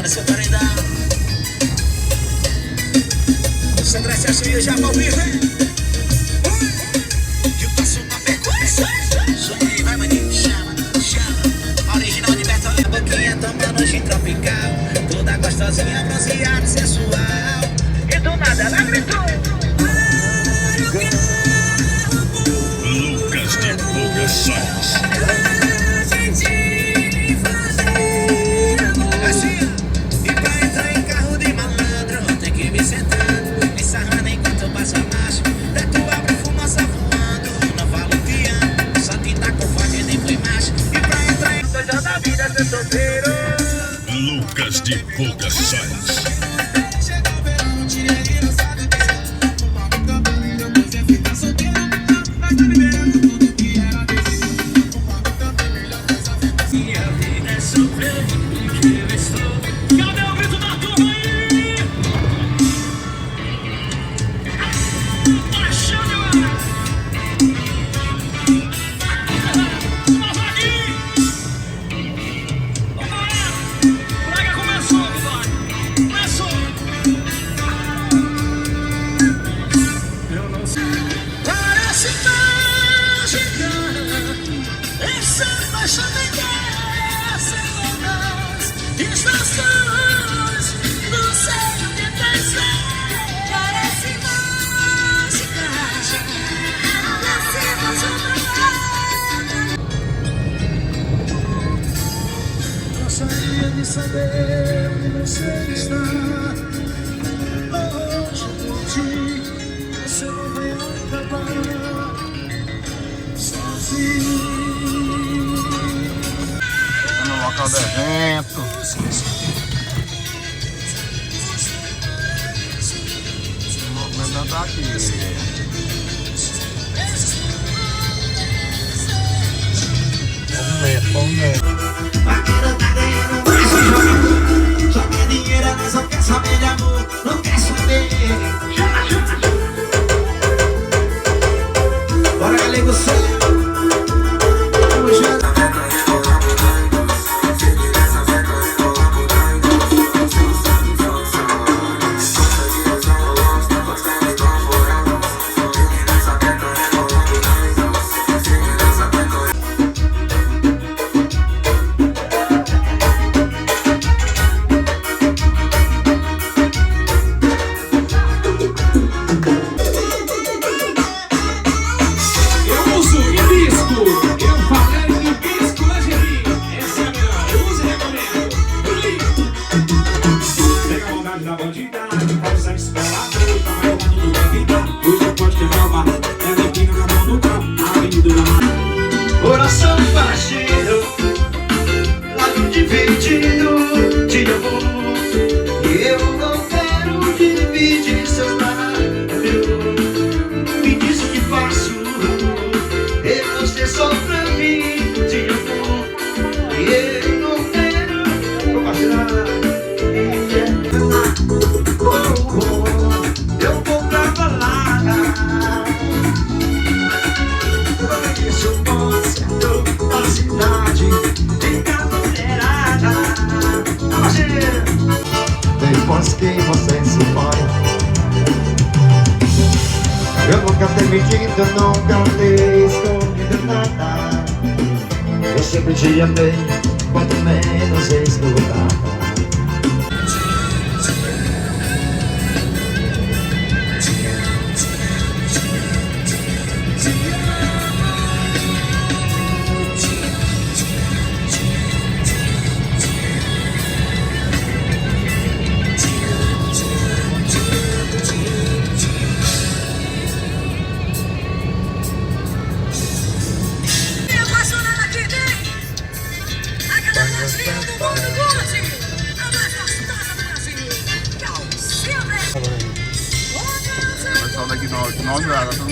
seu paredão. O Sandra se achou e eu já vou viver. E o passo na frequência. Sonhei, vai maninho, chama, chama. Original de Bertolini, a boquinha tomando gin tropical. Toda gostosinha, bronzeada, sensual. E do nada ela gritou. Lucas de Pulgações. Lucas de Pulgações. Gostaria de saber onde você está. Hoje por ti, você não vai acabar sozinho. No local do evento. O movimento tá aqui. Vamos ver. Vaqueiro tá ganhando mais um jogo. Só quer dinheiro, ela só quer saber de amor. Não quer saber. Bora, galego, você. Coração parceiro, lado dividido de amor. Eu não quero dividir seus lábios. Me diz o que faço, e você só pra mim de amor. Eu não quero compartilhar. Eu vou pra balada. Conheço o concerto da cidade de Capoeirada. Depois que você se foi, eu nunca ter mentido, nunca ter escondido nada. Eu sempre te amei, quanto menos escutar. Pessoal daqui 9 horas.